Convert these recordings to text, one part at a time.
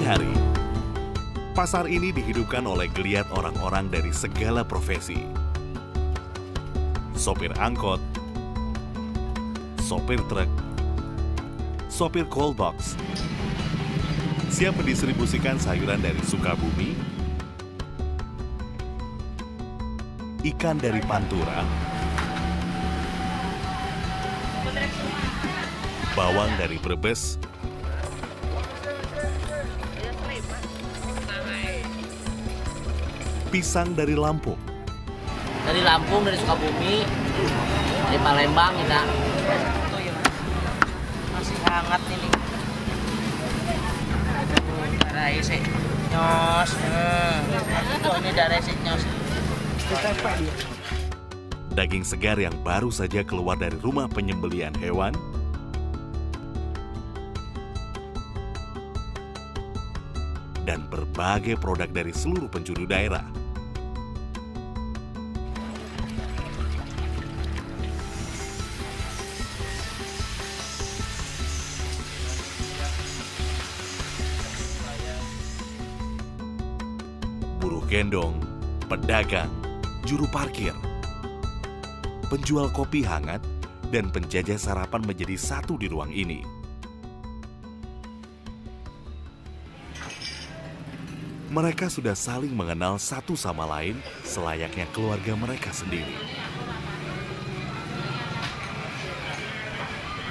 hari. Pasar ini dihidupkan oleh geliat orang-orang dari segala profesi. Sopir angkot, sopir truk, sopir cold box, siap mendistribusikan sayuran dari Sukabumi, ikan dari Pantura, bawang dari Brebes, pisang dari Lampung. Dari Lampung, dari Sukabumi, dari Palembang kita. Masih hangat ini. Darah isi nyos. Ini darah isi nyos. Daging segar yang baru saja keluar dari rumah penyembelian hewan, dan berbagai produk dari seluruh penjuru daerah. Buruh gendong, pedagang, juru parkir, penjual kopi hangat, dan penjajah sarapan menjadi satu di ruang ini. Mereka sudah saling mengenal satu sama lain selayaknya keluarga mereka sendiri.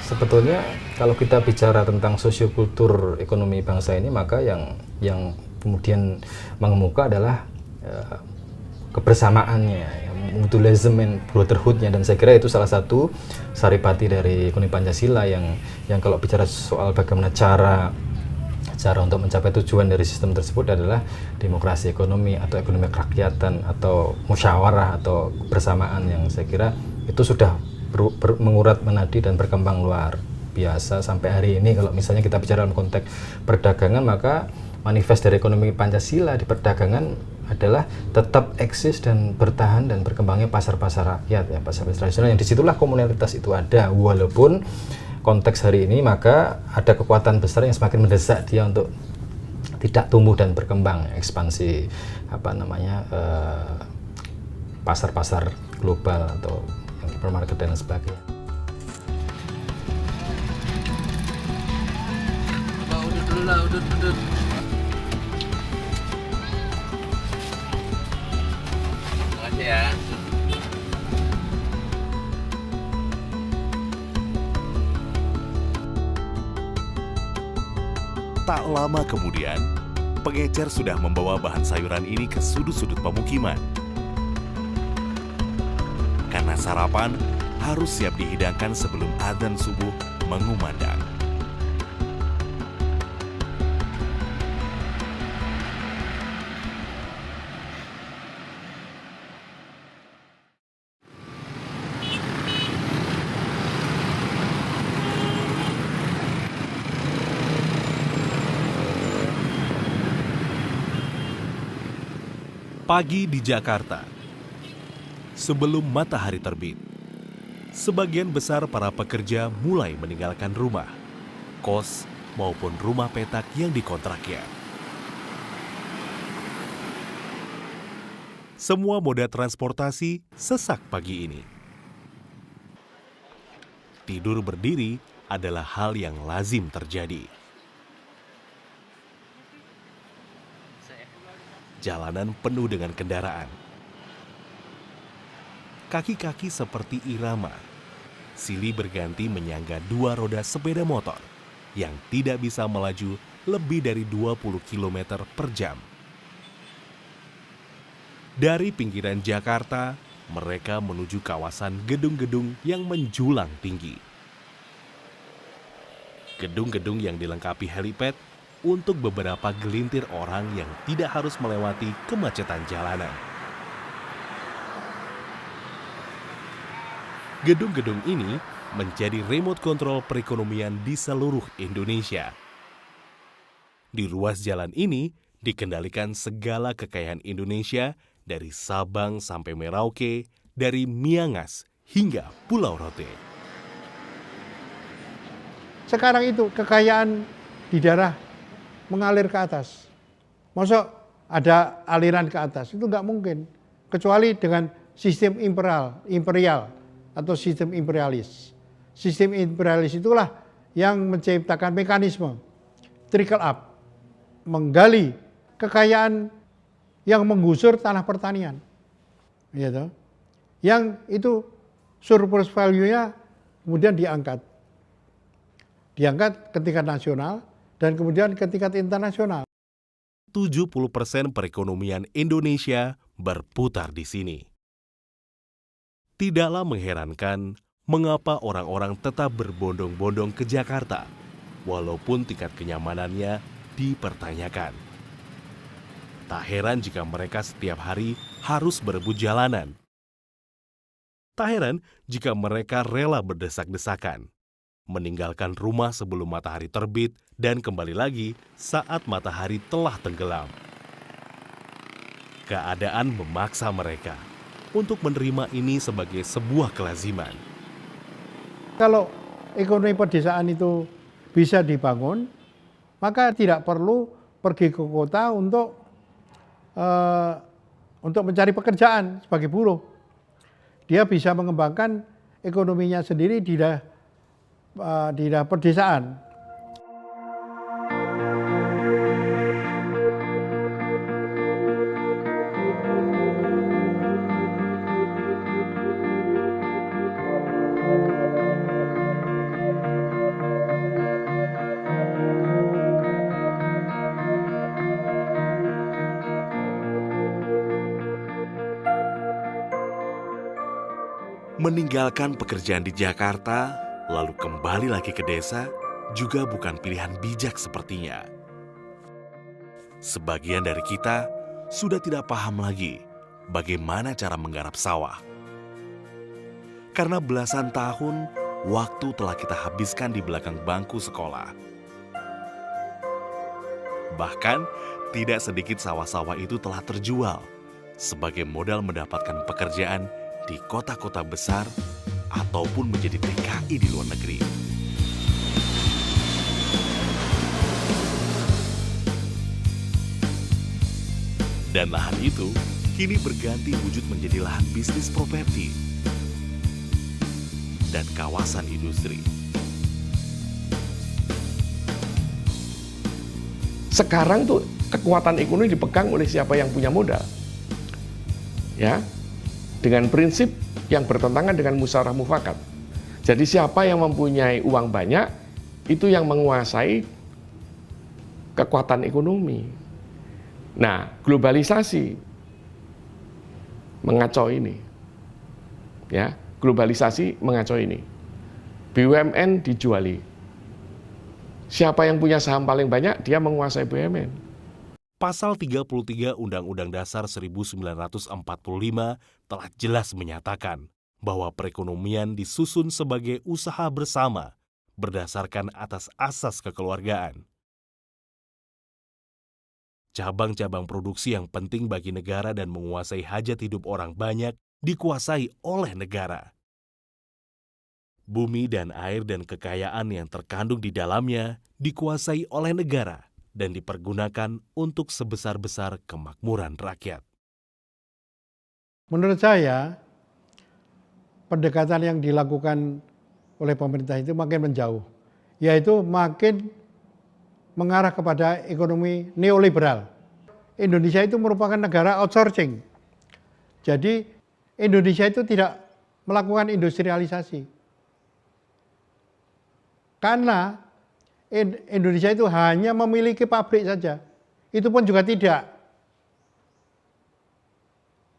Sebetulnya kalau kita bicara tentang sosiokultur ekonomi bangsa ini, maka yang kemudian mengemuka adalah kebersamaannya, mutualism and brotherhood-nya, dan saya kira itu salah satu saripati dari ekonomi Pancasila yang kalau bicara soal bagaimana cara untuk mencapai tujuan dari sistem tersebut adalah demokrasi ekonomi atau ekonomi kerakyatan atau musyawarah atau kebersamaan, yang saya kira itu sudah mengurat menadi dan berkembang luar biasa sampai hari ini. Kalau misalnya kita bicara dalam konteks perdagangan, maka manifest dari ekonomi Pancasila di perdagangan adalah tetap eksis dan bertahan dan berkembangnya pasar-pasar rakyat, ya, pasar-pasar tradisional, yang disitulah komunitas itu ada. Walaupun konteks hari ini, maka ada kekuatan besar yang semakin mendesak dia untuk tidak tumbuh dan berkembang, ekspansi pasar-pasar global atau yang hypermarket dan sebagainya. Udut. Terima kasih ya. Tak lama kemudian, pengecer sudah membawa bahan sayuran ini ke sudut-sudut pemukiman. Karena sarapan harus siap dihidangkan sebelum adzan subuh mengumandang. Pagi di Jakarta, sebelum matahari terbit, sebagian besar para pekerja mulai meninggalkan rumah, kos maupun rumah petak yang dikontraknya. Semua moda transportasi sesak pagi ini. Tidur berdiri adalah hal yang lazim terjadi. Jalanan penuh dengan kendaraan. Kaki-kaki seperti irama, silih berganti menyangga dua roda sepeda motor yang tidak bisa melaju lebih dari 20 km per jam. Dari pinggiran Jakarta, mereka menuju kawasan gedung-gedung yang menjulang tinggi. Gedung-gedung yang dilengkapi helipad untuk beberapa gelintir orang yang tidak harus melewati kemacetan jalanan. Gedung-gedung ini menjadi remote control perekonomian di seluruh Indonesia. Di ruas jalan ini dikendalikan segala kekayaan Indonesia dari Sabang sampai Merauke, dari Miangas hingga Pulau Rote. Sekarang itu kekayaan di daerah mengalir ke atas. Masuk ada aliran ke atas, itu nggak mungkin. Kecuali dengan sistem imperial atau sistem imperialis. Sistem imperialis itulah yang menciptakan mekanisme trickle up, menggali kekayaan yang menggusur tanah pertanian. Gitu. Yang itu surplus value-nya kemudian diangkat. Diangkat ke tingkat nasional dan kemudian ke tingkat internasional. 70% perekonomian Indonesia berputar di sini. Tidaklah mengherankan mengapa orang-orang tetap berbondong-bondong ke Jakarta, walaupun tingkat kenyamanannya dipertanyakan. Tak heran jika mereka setiap hari harus berebut jalanan. Tak heran jika mereka rela berdesak-desakan, meninggalkan rumah sebelum matahari terbit dan kembali lagi saat matahari telah tenggelam. Keadaan memaksa mereka untuk menerima ini sebagai sebuah kelaziman. Kalau ekonomi pedesaan itu bisa dibangun, maka tidak perlu pergi ke kota untuk mencari pekerjaan sebagai buruh. Dia bisa mengembangkan ekonominya sendiri di daerah pedesaan. Meninggalkan pekerjaan di Jakarta, lalu kembali lagi ke desa, juga bukan pilihan bijak sepertinya. Sebagian dari kita sudah tidak paham lagi bagaimana cara menggarap sawah. Karena belasan tahun, waktu telah kita habiskan di belakang bangku sekolah. Bahkan, tidak sedikit sawah-sawah itu telah terjual sebagai modal mendapatkan pekerjaan di kota-kota besar ataupun menjadi TKI di luar negeri. Dan lahan itu kini berganti wujud menjadi lahan bisnis properti dan kawasan industri. Sekarang tuh kekuatan ekonomi dipegang oleh siapa yang punya modal. Ya, dengan prinsip yang bertentangan dengan musyawarah mufakat. Jadi siapa yang mempunyai uang banyak, itu yang menguasai kekuatan ekonomi. Nah, globalisasi mengacau ini. Ya, globalisasi mengacau ini. BUMN dijuali. Siapa yang punya saham paling banyak, dia menguasai BUMN. Pasal 33 Undang-Undang Dasar 1945 telah jelas menyatakan bahwa perekonomian disusun sebagai usaha bersama berdasarkan atas asas kekeluargaan. Cabang-cabang produksi yang penting bagi negara dan menguasai hajat hidup orang banyak dikuasai oleh negara. Bumi dan air dan kekayaan yang terkandung di dalamnya dikuasai oleh negara dan dipergunakan untuk sebesar-besar kemakmuran rakyat. Menurut saya, pendekatan yang dilakukan oleh pemerintah itu makin menjauh, yaitu makin mengarah kepada ekonomi neoliberal. Indonesia itu merupakan negara outsourcing. Jadi Indonesia itu tidak melakukan industrialisasi. Karena Indonesia itu hanya memiliki pabrik saja. Itu pun juga tidak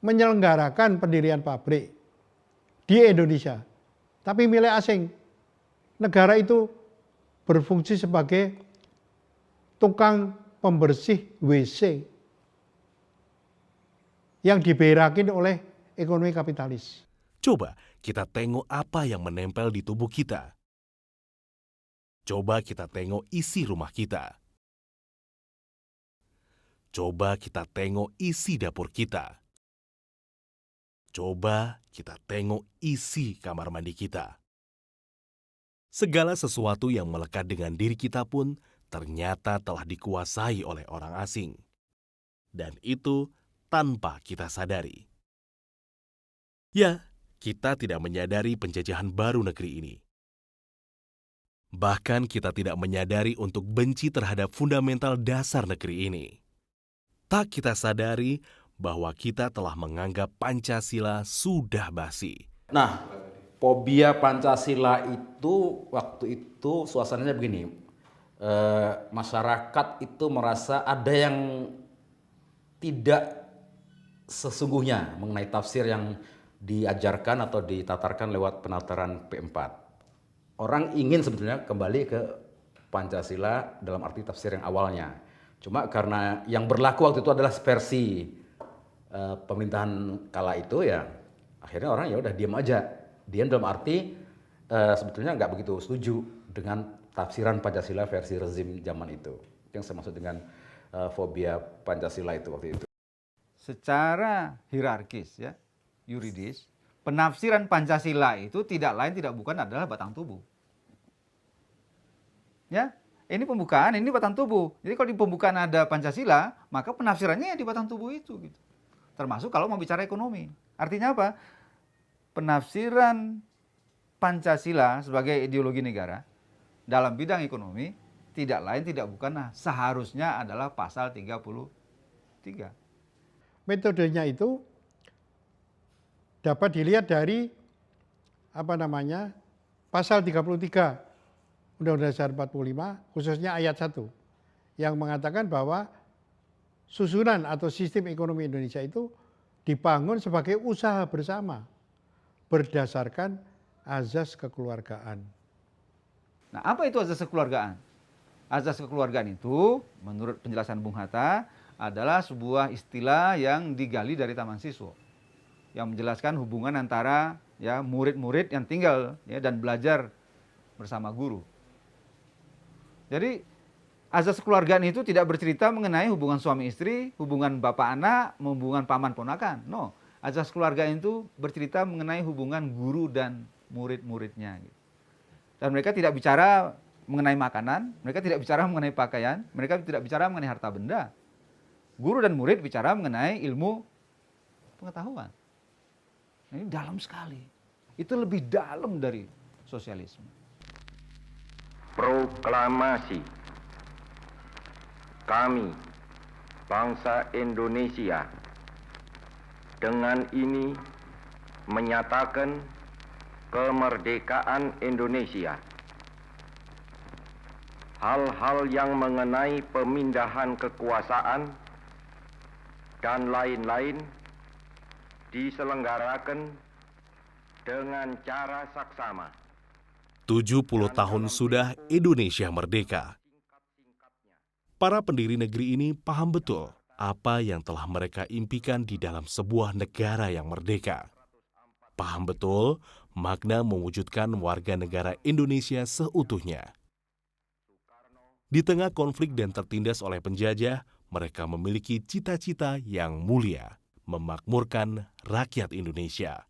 menyelenggarakan pendirian pabrik di Indonesia, tapi milik asing. Negara itu berfungsi sebagai tukang pembersih WC yang diberakin oleh ekonomi kapitalis. Coba kita tengok apa yang menempel di tubuh kita. Coba kita tengok isi rumah kita. Coba kita tengok isi dapur kita. Coba kita tengok isi kamar mandi kita. Segala sesuatu yang melekat dengan diri kita pun ternyata telah dikuasai oleh orang asing. Dan itu tanpa kita sadari. Ya, kita tidak menyadari penjajahan baru negeri ini. Bahkan kita tidak menyadari untuk benci terhadap fundamental dasar negeri ini. Tak kita sadari bahwa kita telah menganggap Pancasila sudah basi. Nah, fobia Pancasila itu waktu itu suasananya begini. Masyarakat itu merasa ada yang tidak sesungguhnya mengenai tafsir yang diajarkan atau ditatarkan lewat penataran P4. Orang ingin sebetulnya kembali ke Pancasila dalam arti tafsir yang awalnya. Cuma karena yang berlaku waktu itu adalah versi pemerintahan kala itu, ya akhirnya orang ya udah diam aja. Diam dalam arti sebetulnya nggak begitu setuju dengan tafsiran Pancasila versi rezim zaman itu. Yang saya maksud dengan fobia Pancasila itu waktu itu. Secara hierarkis ya, yuridis, penafsiran Pancasila itu tidak lain tidak bukan adalah batang tubuh. Ya, ini pembukaan, ini batang tubuh. Jadi kalau di pembukaan ada Pancasila, maka penafsirannya di batang tubuh itu gitu. Termasuk kalau mau bicara ekonomi. Artinya apa? Penafsiran Pancasila sebagai ideologi negara dalam bidang ekonomi tidak lain tidak bukan seharusnya adalah pasal 33. Metodenya itu dapat dilihat dari pasal 33 Undang-Undang Dasar 45, khususnya ayat 1 yang mengatakan bahwa susunan atau sistem ekonomi Indonesia itu dibangun sebagai usaha bersama berdasarkan azas kekeluargaan. Nah, apa itu azas kekeluargaan? Azas kekeluargaan itu menurut penjelasan Bung Hatta adalah sebuah istilah yang digali dari Taman Siswa yang menjelaskan hubungan antara ya murid-murid yang tinggal ya dan belajar bersama guru. Jadi azas kekeluargaan itu tidak bercerita mengenai hubungan suami istri, hubungan bapak anak, hubungan paman ponakan. No, azas kekeluargaan itu bercerita mengenai hubungan guru dan murid-muridnya. Dan mereka tidak bicara mengenai makanan, mereka tidak bicara mengenai pakaian, mereka tidak bicara mengenai harta benda. Guru dan murid bicara mengenai ilmu pengetahuan. Nah, ini dalam sekali. Itu lebih dalam dari sosialisme. Proklamasi. Kami, bangsa Indonesia, dengan ini menyatakan kemerdekaan Indonesia. Hal-hal yang mengenai pemindahan kekuasaan dan lain-lain diselenggarakan dengan cara saksama. 70 tahun sudah Indonesia merdeka. Para pendiri negeri ini paham betul apa yang telah mereka impikan di dalam sebuah negara yang merdeka. Paham betul makna mewujudkan warga negara Indonesia seutuhnya. Di tengah konflik dan tertindas oleh penjajah, mereka memiliki cita-cita yang mulia, memakmurkan rakyat Indonesia.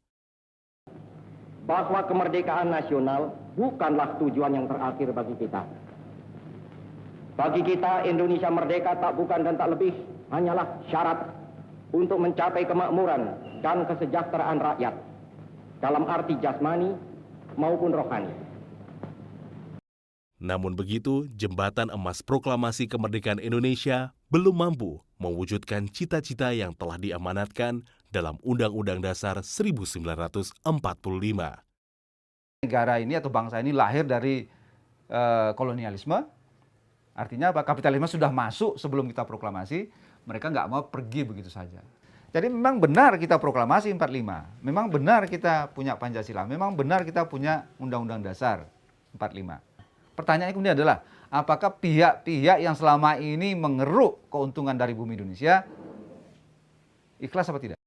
Bahwa kemerdekaan nasional bukanlah tujuan yang terakhir bagi kita. Bagi kita, Indonesia merdeka tak bukan dan tak lebih hanyalah syarat untuk mencapai kemakmuran dan kesejahteraan rakyat dalam arti jasmani maupun rohani. Namun begitu, jembatan emas proklamasi kemerdekaan Indonesia belum mampu mewujudkan cita-cita yang telah diamanatkan dalam Undang-Undang Dasar 1945. Negara ini atau bangsa ini lahir dari kolonialisme. Artinya apa? Kapitalisme sudah masuk sebelum kita proklamasi. Mereka nggak mau pergi begitu saja. Jadi memang benar kita proklamasi 45. Memang benar kita punya Pancasila. Memang benar kita punya Undang-Undang Dasar 45. Pertanyaannya kemudian adalah, apakah pihak-pihak yang selama ini mengeruk keuntungan dari bumi Indonesia ikhlas apa tidak?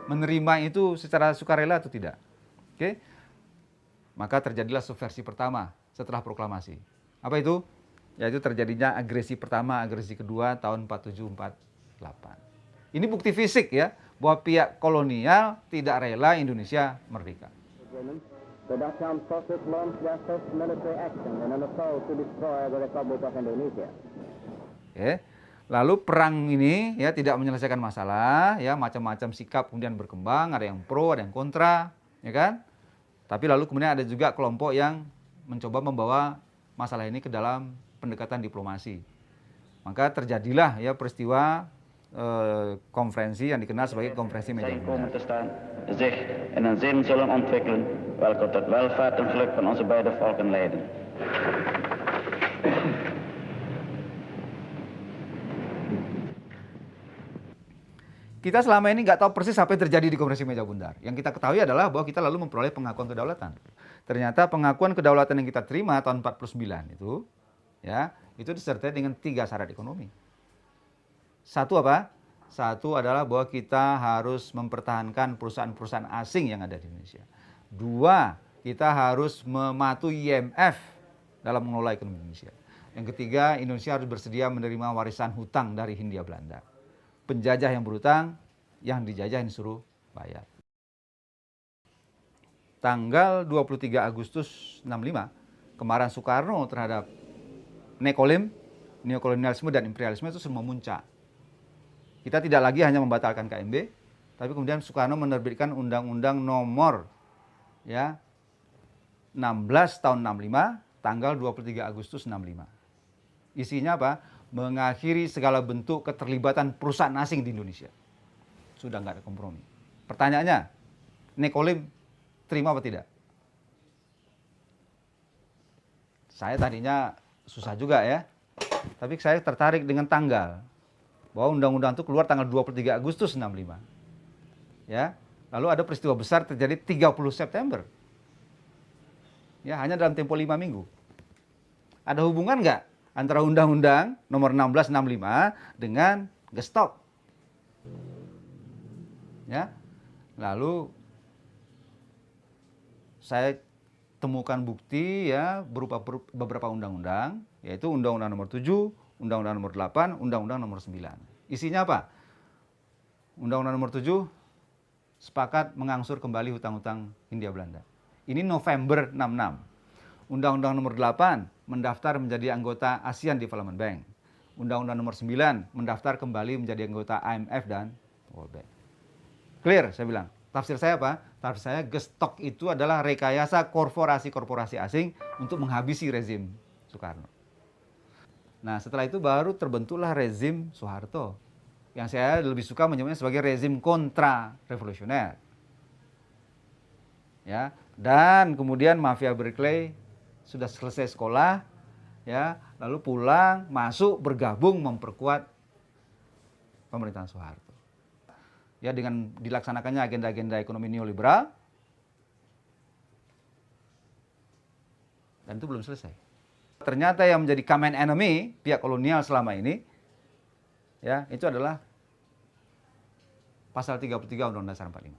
Menerima itu secara sukarela atau tidak? Oke? Maka terjadilah subversi pertama setelah proklamasi. Apa itu? Yaitu terjadinya agresi pertama, agresi kedua tahun 47-48. Ini bukti fisik ya, bahwa pihak kolonial tidak rela Indonesia merdeka. The Dutch Armed Forces launched their first military action in an assault to destroy the Republic of Indonesia. Lalu perang ini ya tidak menyelesaikan masalah, ya macam-macam sikap kemudian berkembang, ada yang pro, ada yang kontra, ya kan? Tapi lalu kemudian ada juga kelompok yang mencoba membawa masalah ini ke dalam pendekatan diplomasi. Maka terjadilah ya peristiwa konferensi yang dikenal sebagai konferensi meja bundar. zich in een zin zullen ontwikkelen welke tot welvaart en geluk van onze beide volken leiden. Kita selama ini nggak tahu persis apa yang terjadi di konferensi meja bundar. Yang kita ketahui adalah bahwa kita lalu memperoleh pengakuan kedaulatan. Ternyata pengakuan kedaulatan yang kita terima tahun 49 itu, ya, itu disertai dengan 3 syarat ekonomi. Satu apa? Satu adalah bahwa kita harus mempertahankan perusahaan-perusahaan asing yang ada di Indonesia. 2, kita harus mematuhi IMF dalam mengelola ekonomi Indonesia. Yang ketiga, Indonesia harus bersedia menerima warisan hutang dari Hindia Belanda. Penjajah yang berhutang, yang dijajah yang disuruh bayar. Tanggal 23 Agustus 65, kemarahan Soekarno terhadap neokolonialisme dan imperialisme itu semua memuncak. Kita tidak lagi hanya membatalkan KMB, tapi kemudian Soekarno menerbitkan Undang-Undang Nomor 16 tahun 65, tanggal 23 Agustus 65. Isinya apa? Mengakhiri segala bentuk keterlibatan perusahaan asing di Indonesia. Sudah nggak ada kompromi. Pertanyaannya, Nekolim terima apa tidak? Saya tadinya susah juga ya, tapi saya tertarik dengan tanggal. Bahwa undang-undang itu keluar tanggal 23 Agustus 65. Ya, lalu ada peristiwa besar terjadi 30 September. Ya, hanya dalam tempo 5 minggu. Ada hubungan nggak antara Undang-Undang Nomor 1665 dengan Gestok? Ya, lalu saya temukan bukti ya berupa beberapa undang-undang, yaitu Undang-Undang Nomor 7, Undang-Undang Nomor 8, Undang-Undang Nomor 9. Isinya apa? Undang-Undang Nomor 7 sepakat mengangsur kembali hutang-hutang Hindia Belanda. Ini November 66. Undang-Undang Nomor 8 mendaftar menjadi anggota ASEAN Development Bank. Undang-Undang Nomor 9 mendaftar kembali menjadi anggota IMF dan World Bank. Clear, saya bilang. Tafsir saya apa? Tafsir saya Gestok itu adalah rekayasa korporasi-korporasi asing untuk menghabisi rezim Soekarno. Nah, setelah itu baru terbentuklah rezim Soeharto. Yang saya lebih suka menyebutnya sebagai rezim kontra-revolusioner. Ya, dan kemudian mafia Berkeley sudah selesai sekolah, ya, lalu pulang, masuk, bergabung, memperkuat pemerintahan Soeharto. Ya, dengan dilaksanakannya agenda-agenda ekonomi neoliberal, dan itu belum selesai. Ternyata yang menjadi common enemy pihak kolonial selama ini, ya, itu adalah pasal 33 Undang-Undang Dasar 45.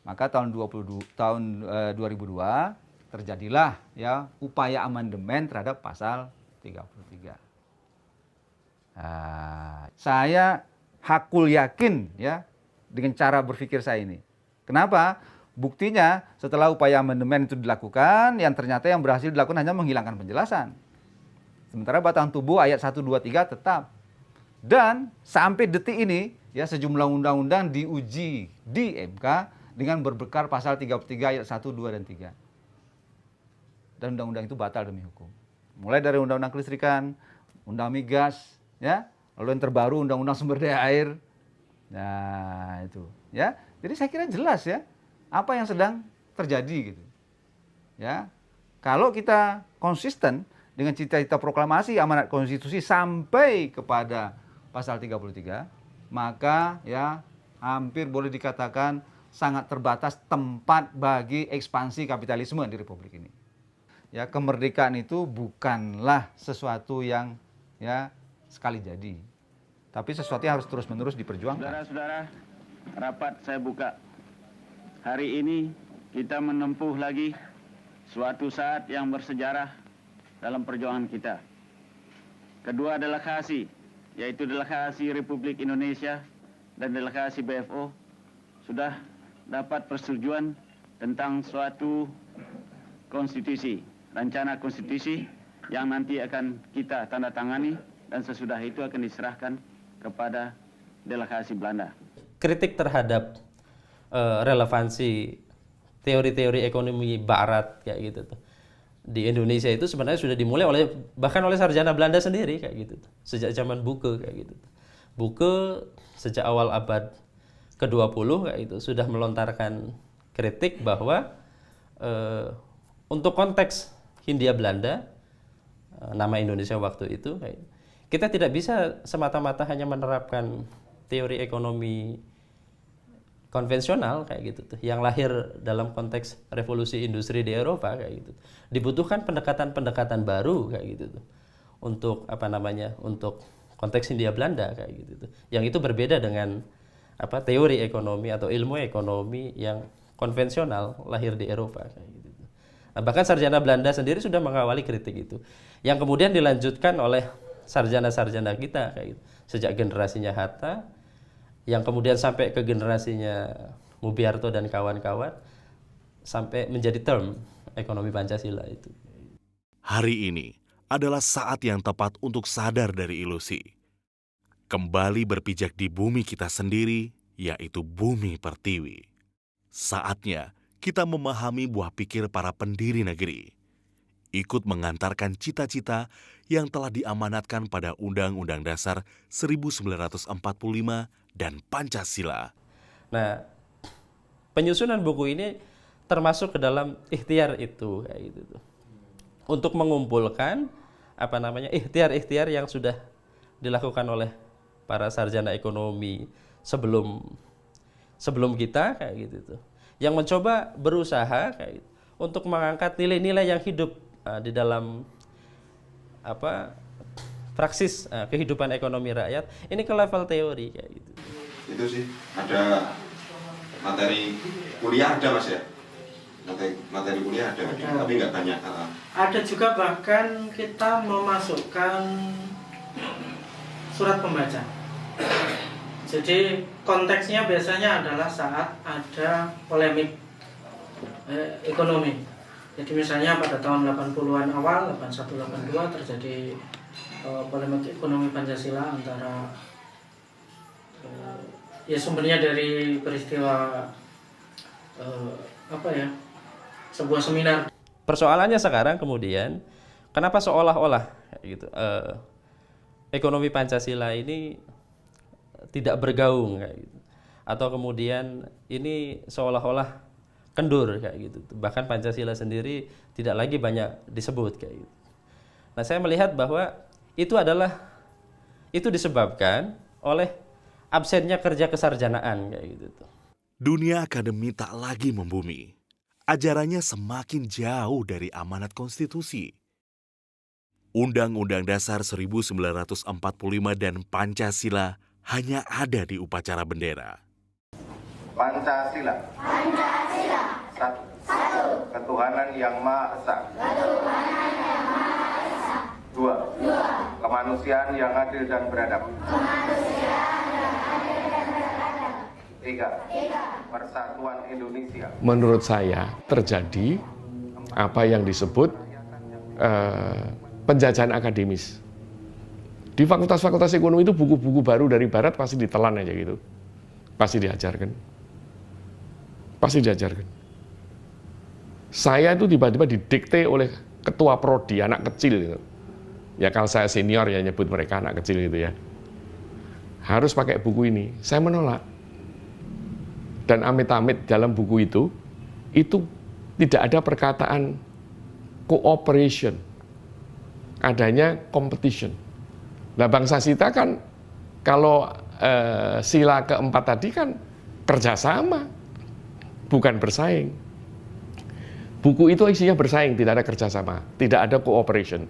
Maka tahun 2002 terjadilah ya upaya amandemen terhadap pasal 33. Nah, saya hakul yakin ya dengan cara berpikir saya ini. Kenapa? Buktinya setelah upaya amandemen itu dilakukan, yang ternyata yang berhasil dilakukan hanya menghilangkan penjelasan. Sementara batang tubuh ayat 1, 2, 3 tetap. Dan sampai detik ini ya sejumlah undang-undang diuji di MK dengan berbekal pasal 33 ayat 1, 2, dan 3. Dan undang-undang itu batal demi hukum. Mulai dari undang-undang kelistrikan, undang migas, ya, lalu yang terbaru undang-undang sumber daya air. Nah, itu, ya. Jadi saya kira jelas ya apa yang sedang terjadi gitu. Ya. Kalau kita konsisten dengan cita-cita proklamasi amanat konstitusi sampai kepada pasal 33, maka ya hampir boleh dikatakan sangat terbatas tempat bagi ekspansi kapitalisme di Republik ini. Ya, kemerdekaan itu bukanlah sesuatu yang ya sekali jadi, tapi sesuatu yang harus terus-menerus diperjuangkan. Saudara-saudara, rapat saya buka. Hari ini kita menempuh lagi suatu saat yang bersejarah dalam perjuangan kita. Kedua delegasi, yaitu delegasi Republik Indonesia dan delegasi BFO, sudah dapat persetujuan tentang suatu konstitusi, rencana konstitusi yang nanti akan kita tanda tangani dan sesudah itu akan diserahkan kepada delegasi Belanda. Kritik terhadap relevansi teori-teori ekonomi barat kayak gitu tuh di Indonesia itu sebenarnya sudah dimulai bahkan oleh sarjana Belanda sendiri kayak gitu tuh. Sejak zaman Buke kayak gitu tuh. Buke sejak awal abad ke-20 kayak gitu sudah melontarkan kritik bahwa untuk konteks Hindia Belanda, nama Indonesia waktu itu, kita tidak bisa semata-mata hanya menerapkan teori ekonomi konvensional kayak gitu tuh, yang lahir dalam konteks revolusi industri di Eropa kayak gitu. Dibutuhkan pendekatan-pendekatan baru kayak gitu tuh, untuk untuk konteks Hindia Belanda kayak gitu tuh, yang itu berbeda dengan teori ekonomi atau ilmu ekonomi yang konvensional lahir di Eropa kayak gitu. Nah, bahkan sarjana Belanda sendiri sudah mengawali kritik itu, yang kemudian dilanjutkan oleh sarjana-sarjana kita kayak gitu. Sejak generasinya Hatta, yang kemudian sampai ke generasinya Mubiarto dan kawan-kawan, sampai menjadi term ekonomi Pancasila itu. Hari ini adalah saat yang tepat untuk sadar dari ilusi. Kembali berpijak di bumi kita sendiri, yaitu bumi pertiwi. Saatnya kita memahami buah pikir para pendiri negeri. Ikut mengantarkan cita-cita yang telah diamanatkan pada Undang-Undang Dasar 1945 dan Pancasila. Nah, penyusunan buku ini termasuk ke dalam ikhtiar itu kayak gitu tuh. Untuk mengumpulkan ikhtiar-ikhtiar yang sudah dilakukan oleh para sarjana ekonomi sebelum kita kayak gitu tuh. Yang mencoba berusaha kayak gitu, untuk mengangkat nilai-nilai yang hidup di dalam praksis kehidupan ekonomi rakyat ini ke level teori kayak gitu. Itu sih ada materi kuliah ada Mas ya? Materi kuliah ada. Tapi nggak banyak. Ada juga bahkan kita memasukkan surat pembaca. Jadi konteksnya biasanya adalah saat ada polemik ekonomi. Jadi misalnya pada tahun 80-an awal, 81-82 terjadi polemik ekonomi Pancasila antara sumbernya dari peristiwa sebuah seminar. Persoalannya sekarang kemudian kenapa seolah-olah gitu ekonomi Pancasila ini tidak bergaung kayak gitu, atau kemudian ini seolah-olah kendur kayak gitu. Bahkan Pancasila sendiri tidak lagi banyak disebut kayak gitu. Nah, saya melihat bahwa itu disebabkan oleh absennya kerja kesarjanaan kayak gitu. Dunia akademi tak lagi membumi. Ajarannya semakin jauh dari amanat konstitusi. Undang-Undang Dasar 1945 dan Pancasila hanya ada di upacara bendera. Pancasila. Pancasila. Satu. Ketuhanan yang Maha Esa. Ketuhanan yang Maha Esa. Dua. Kemanusiaan yang adil dan beradab. Kemanusiaan yang adil dan beradab. Tiga. Persatuan Indonesia. Menurut saya terjadi apa yang disebut penjajahan akademis. Di fakultas-fakultas ekonomi itu buku-buku baru dari barat pasti ditelan aja gitu. Pasti diajarkan. Saya itu tiba-tiba didikte oleh ketua prodi, anak kecil gitu. Ya kalau saya senior ya nyebut mereka anak kecil gitu ya. Harus pakai buku ini. Saya menolak. Dan amit-amit dalam buku itu tidak ada perkataan cooperation. Adanya competition. Nah, bangsa kita kan kalau sila keempat tadi kan kerjasama, bukan bersaing. Buku itu isinya bersaing, tidak ada kerjasama, tidak ada cooperation,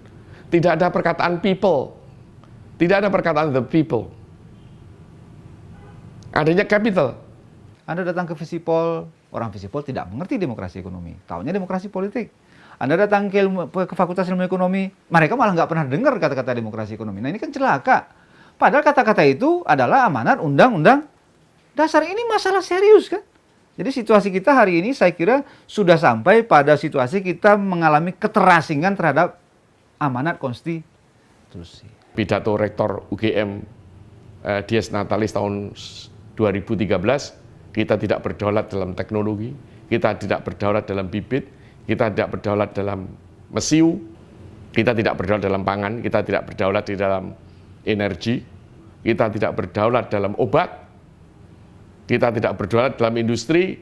tidak ada perkataan people, tidak ada perkataan the people. Adanya capital. Anda datang ke Visipol, orang Visipol tidak mengerti demokrasi ekonomi, taunya demokrasi politik. Anda datang ke Fakultas Ilmu Ekonomi, mereka malah nggak pernah dengar kata-kata demokrasi ekonomi. Nah, ini kan celaka. Padahal kata-kata itu adalah amanat Undang-Undang Dasar. Ini masalah serius kan? Jadi situasi kita hari ini saya kira sudah sampai pada situasi kita mengalami keterasingan terhadap amanat konstitusi. Pidato Rektor UGM Dies Natalis tahun 2013, kita tidak berdaulat dalam teknologi, kita tidak berdaulat dalam bibit, kita tidak berdaulat dalam mesiu, kita tidak berdaulat dalam pangan, kita tidak berdaulat di dalam energi, kita tidak berdaulat dalam obat, kita tidak berdaulat dalam industri,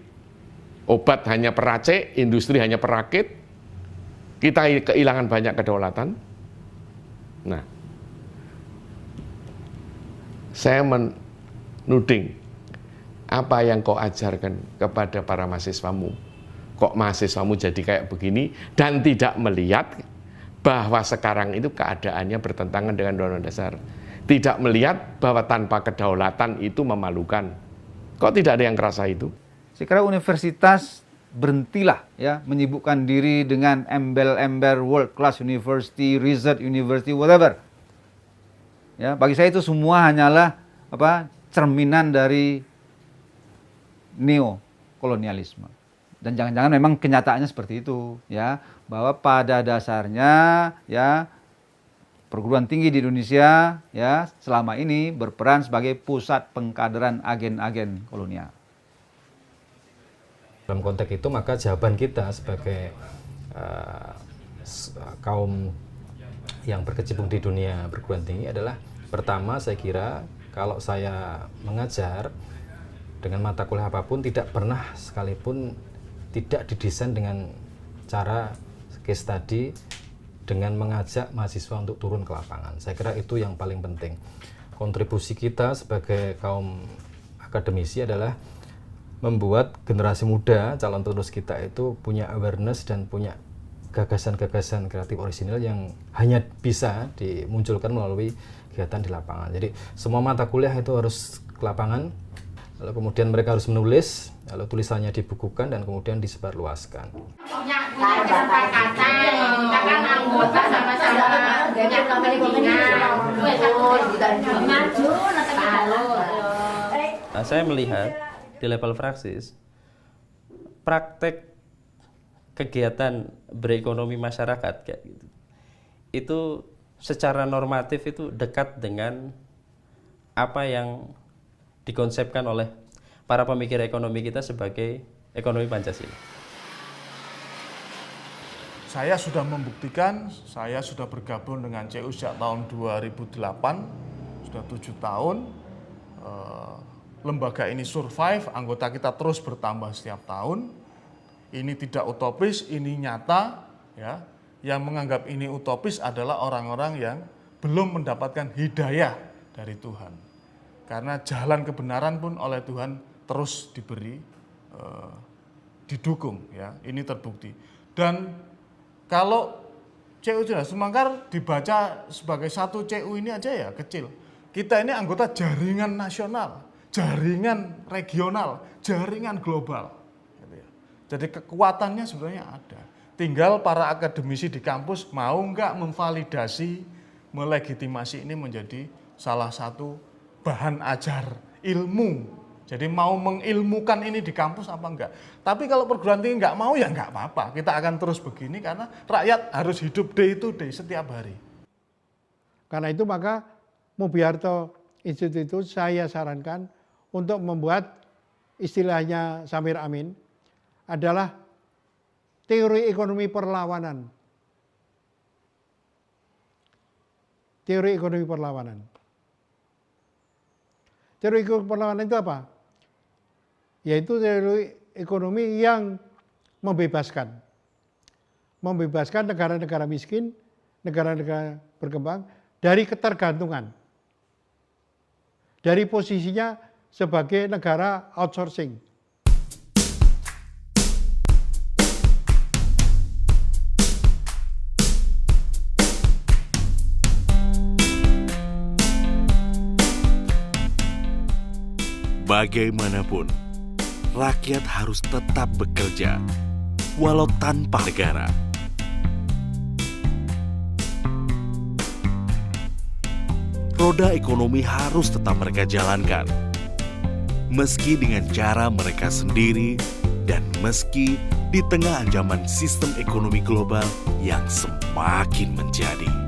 obat hanya peracik, industri hanya perakit, kita kehilangan banyak kedaulatan. Nah, saya menuding apa yang kau ajarkan kepada para mahasiswamu. Kok mahasiswamu jadi kayak begini dan tidak melihat bahwa sekarang itu keadaannya bertentangan dengan Undang-Undang Dasar. Tidak melihat bahwa tanpa kedaulatan itu memalukan. Kok tidak ada yang kerasa itu? Saya kira universitas berhentilah ya menyibukkan diri dengan embel-embel world class university, research university, whatever. Ya, bagi saya itu semua hanyalah cerminan dari neokolonialisme. Dan jangan-jangan memang kenyataannya seperti itu, ya, bahwa pada dasarnya ya perguruan tinggi di Indonesia ya selama ini berperan sebagai pusat pengkaderan agen-agen kolonial. Dalam konteks itu maka jawaban kita sebagai kaum yang berkecimpung di dunia perguruan tinggi adalah, pertama saya kira kalau saya mengajar dengan mata kuliah apapun tidak pernah sekalipun tidak didesain dengan cara case study dengan mengajak mahasiswa untuk turun ke lapangan. Saya kira itu yang paling penting. Kontribusi kita sebagai kaum akademisi adalah membuat generasi muda, calon penerus kita itu punya awareness dan punya gagasan-gagasan kreatif orisinal yang hanya bisa dimunculkan melalui kegiatan di lapangan. Jadi semua mata kuliah itu harus ke lapangan, lalu kemudian mereka harus menulis, lalu tulisannya dibukukan dan kemudian disebarluaskan. Nah, saya melihat di level praksis, praktek kegiatan berekonomi masyarakat kayak gitu, itu secara normatif itu dekat dengan apa yang dikonsepkan oleh para pemikir ekonomi kita sebagai ekonomi Pancasila. Saya sudah membuktikan, saya sudah bergabung dengan CU sejak tahun 2008, sudah 7 tahun. Lembaga ini survive, anggota kita terus bertambah setiap tahun. Ini tidak utopis, ini nyata. Ya. Yang menganggap ini utopis adalah orang-orang yang belum mendapatkan hidayah dari Tuhan. Karena jalan kebenaran pun oleh Tuhan terus diberi, didukung. Ya. Ini terbukti. Dan kalau CU Semangkar dibaca sebagai satu CU ini aja ya kecil. Kita ini anggota jaringan nasional, jaringan regional, jaringan global. Jadi kekuatannya sebenarnya ada. Tinggal para akademisi di kampus mau nggak memvalidasi, melegitimasi ini menjadi salah satu bahan ajar ilmu. Jadi mau mengilmukan ini di kampus apa enggak. Tapi kalau perguruan tinggi nggak mau ya nggak apa-apa. Kita akan terus begini karena rakyat harus hidup day to day setiap hari. Karena itu maka Mubiarto Institute itu saya sarankan untuk membuat istilahnya Samir Amin adalah teori ekonomi perlawanan. Teori ekonomi perlawanan. Teori ekonomi perlawanan itu apa? Yaitu teori ekonomi yang membebaskan. Membebaskan negara-negara miskin, negara-negara berkembang dari ketergantungan. Dari posisinya sebagai negara outsourcing. Bagaimanapun, rakyat harus tetap bekerja, walau tanpa negara. Roda ekonomi harus tetap mereka jalankan. meski dengan cara mereka sendiri dan meski di tengah ancaman sistem ekonomi global yang semakin menjadi.